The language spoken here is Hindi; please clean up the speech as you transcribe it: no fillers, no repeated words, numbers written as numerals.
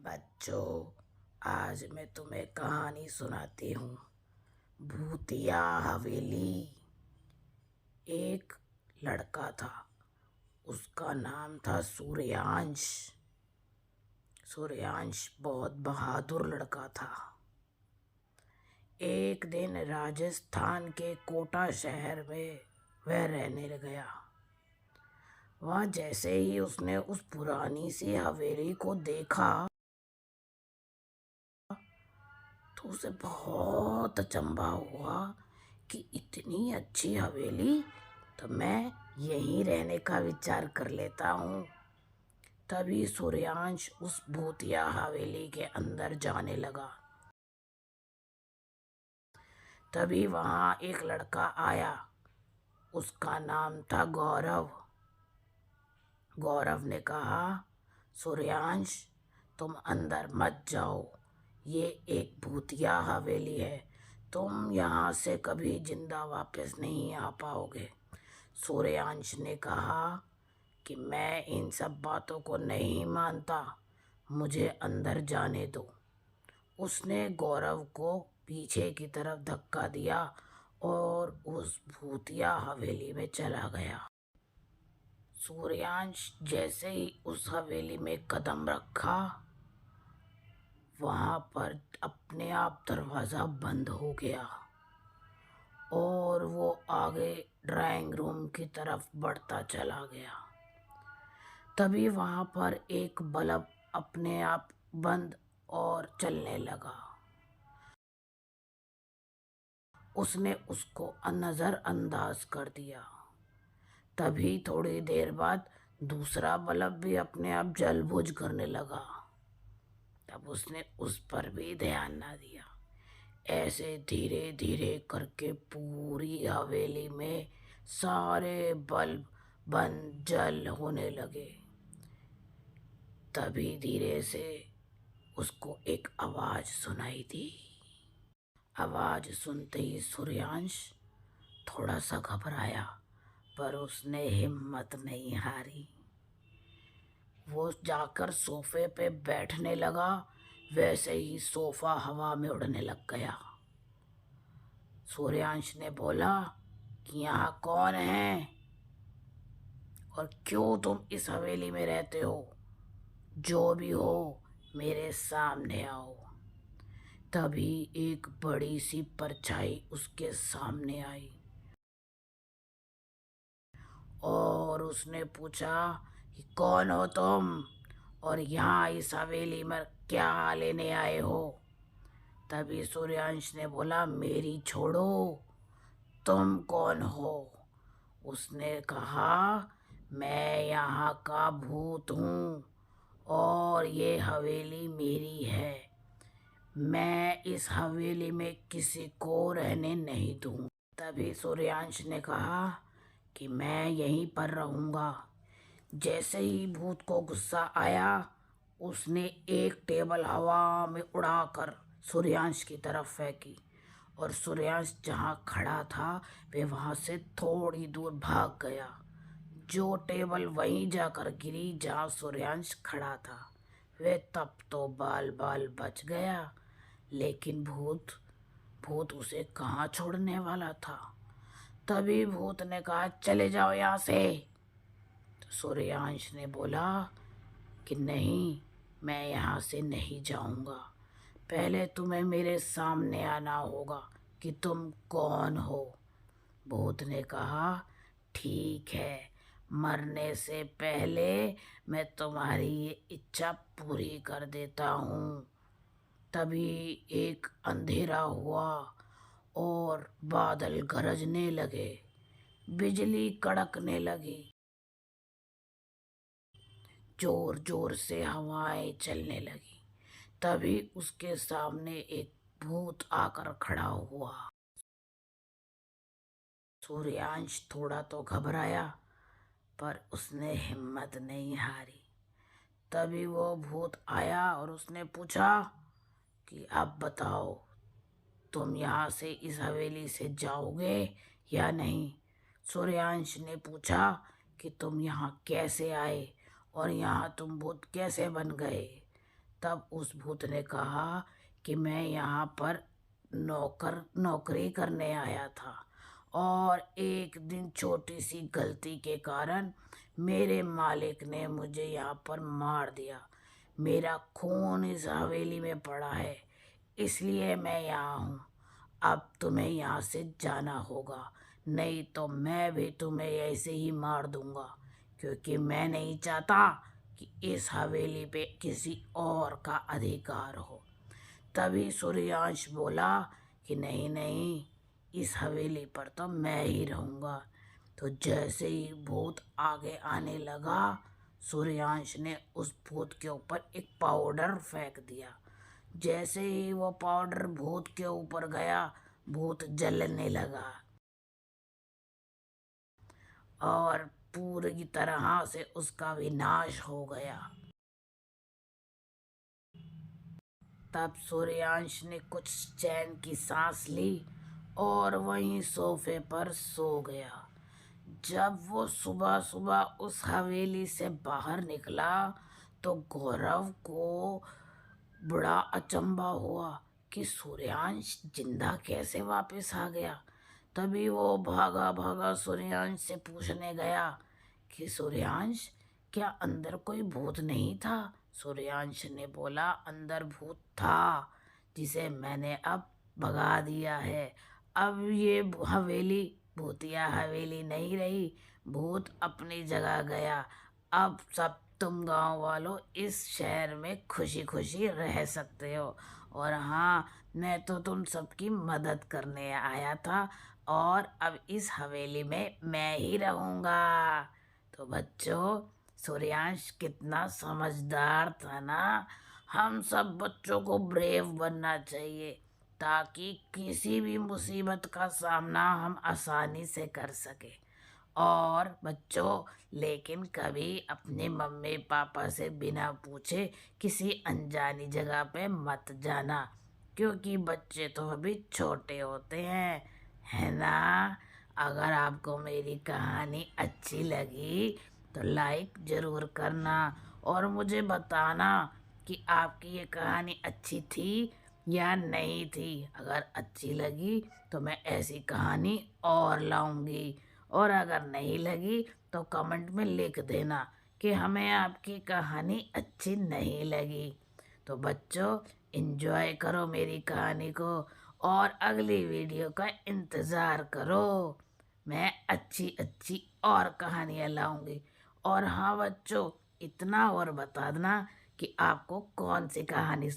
बच्चों, आज मैं तुम्हें कहानी सुनाती हूँ। भूतिया हवेली। एक लड़का था, उसका नाम था सूर्यांश। सूर्यांश बहुत बहादुर लड़का था। एक दिन राजस्थान के कोटा शहर में वह रहने गया। वहाँ जैसे ही उसने उस पुरानी सी हवेली को देखा तो उसे बहुत अचंभा हुआ कि इतनी अच्छी हवेली, तो मैं यहीं रहने का विचार कर लेता हूँ। तभी सूर्यांश उस भूतिया हवेली के अंदर जाने लगा। तभी वहाँ एक लड़का आया, उसका नाम था गौरव। गौरव ने कहा, सूर्यांश, तुम अंदर मत जाओ, ये एक भूतिया हवेली है, तुम यहाँ से कभी जिंदा वापस नहीं आ पाओगे। सूर्यांश ने कहा कि मैं इन सब बातों को नहीं मानता, मुझे अंदर जाने दो। उसने गौरव को पीछे की तरफ धक्का दिया और उस भूतिया हवेली में चला गया। सूर्यांश जैसे ही उस हवेली में कदम रखा, वहां पर अपने आप दरवाजा बंद हो गया और वो आगे ड्राइंग रूम की तरफ बढ़ता चला गया। तभी वहां पर एक बल्ब अपने आप बंद और चलने लगा। उसने उसको नजरअंदाज कर दिया। तभी थोड़ी देर बाद दूसरा बल्ब भी अपने आप जल बुझ करने लगा। तब उसने उस पर भी ध्यान ना दिया। ऐसे धीरे धीरे करके पूरी हवेली में सारे बल्ब बंद जल होने लगे। तभी धीरे से उसको एक आवाज सुनाई दी। आवाज सुनते ही सूर्यांश थोड़ा सा घबराया, पर उसने हिम्मत नहीं हारी। वो जाकर सोफे पे बैठने लगा। वैसे ही सोफा हवा में उड़ने लग गया। सूर्यांश ने बोला कि यहाँ कौन है और क्यों तुम इस हवेली में रहते हो? जो भी हो, मेरे सामने आओ। तभी एक बड़ी सी परछाई उसके सामने आई और उसने पूछा कि कौन हो तुम और यहाँ इस हवेली में क्या लेने आए हो? तभी सूर्यांश ने बोला, मेरी छोड़ो, तुम कौन हो? उसने कहा, मैं यहाँ का भूत हूँ और ये हवेली मेरी है। मैं इस हवेली में किसी को रहने नहीं दूँ। तभी सूर्यांश ने कहा कि मैं यहीं पर रहूँगा। जैसे ही भूत को गुस्सा आया, उसने एक टेबल हवा में उड़ाकर सूर्यांश की तरफ फेंकी और सूर्यांश जहाँ खड़ा था वे वहाँ से थोड़ी दूर भाग गया। जो टेबल वहीं जाकर गिरी जहाँ सूर्यांश खड़ा था, वे तब तो बाल बाल बच गया, लेकिन भूत भूत उसे कहाँ छोड़ने वाला था। तभी भूत ने कहा, चले जाओ यहाँ से। तो सूर्यांश ने बोला कि नहीं, मैं यहाँ से नहीं जाऊँगा। पहले तुम्हें मेरे सामने आना होगा कि तुम कौन हो। भूत ने कहा, ठीक है, मरने से पहले मैं तुम्हारी ये इच्छा पूरी कर देता हूँ। तभी एक अंधेरा हुआ और बादल गरजने लगे, बिजली कड़कने लगी, जोर जोर से हवाएं चलने लगी। तभी उसके सामने एक भूत आकर खड़ा हुआ। सूर्यांश थोड़ा तो घबराया, पर उसने हिम्मत नहीं हारी। तभी वो भूत आया और उसने पूछा कि अब बताओ, तुम यहाँ से इस हवेली से जाओगे या नहीं? सूर्यांश ने पूछा कि तुम यहाँ कैसे आए और यहाँ तुम भूत कैसे बन गए? तब उस भूत ने कहा कि मैं यहाँ पर नौकरी करने आया था और एक दिन छोटी सी गलती के कारण मेरे मालिक ने मुझे यहाँ पर मार दिया। मेरा खून इस हवेली में पड़ा है, इसलिए मैं यहाँ हूँ। अब तुम्हें यहाँ से जाना होगा, नहीं तो मैं भी तुम्हें ऐसे ही मार दूंगा, क्योंकि मैं नहीं चाहता कि इस हवेली पे किसी और का अधिकार हो। तभी सूर्यांश बोला कि नहीं नहीं, इस हवेली पर तो मैं ही रहूँगा। तो जैसे ही भूत आगे आने लगा, सूर्यांश ने उस भूत के ऊपर एक पाउडर फेंक दिया। जैसे ही वो पाउडर भूत के ऊपर गया, भूत जलने लगा और पूरी तरह से उसका विनाश हो गया। तब सूर्यांश ने कुछ चैन की सांस ली और वहीं सोफे पर सो गया। जब वो सुबह सुबह उस हवेली से बाहर निकला तो गौरव को बड़ा अचंभा हुआ कि सूर्यांश जिंदा कैसे वापस आ गया। तभी वो भागा भागा सूर्यांश से पूछने गया कि सूर्यांश, क्या अंदर कोई भूत नहीं था? सूर्यांश ने बोला, अंदर भूत था, जिसे मैंने अब भगा दिया है। अब ये हवेली भूतिया हवेली नहीं रही, भूत अपनी जगह गया। अब सब तुम गांव वालों इस शहर में खुशी खुशी रह सकते हो। और हाँ, मैं तो तुम सबकी मदद करने आया था और अब इस हवेली में मैं ही रहूँगा। तो बच्चों, सूर्यांश कितना समझदार था ना। हम सब बच्चों को ब्रेव बनना चाहिए ताकि किसी भी मुसीबत का सामना हम आसानी से कर सके। और बच्चों, लेकिन कभी अपने मम्मी पापा से बिना पूछे किसी अनजानी जगह पे मत जाना, क्योंकि बच्चे तो अभी छोटे होते हैं, है ना। अगर आपको मेरी कहानी अच्छी लगी तो लाइक ज़रूर करना और मुझे बताना कि आपकी ये कहानी अच्छी थी या नहीं थी। अगर अच्छी लगी तो मैं ऐसी कहानी और लाऊंगी, और अगर नहीं लगी तो कमेंट में लिख देना कि हमें आपकी कहानी अच्छी नहीं लगी। तो बच्चों, एंजॉय करो मेरी कहानी को और अगली वीडियो का इंतज़ार करो। मैं अच्छी अच्छी और कहानियाँ लाऊंगी। और हाँ बच्चों, इतना और बता देना कि आपको कौन सी कहानी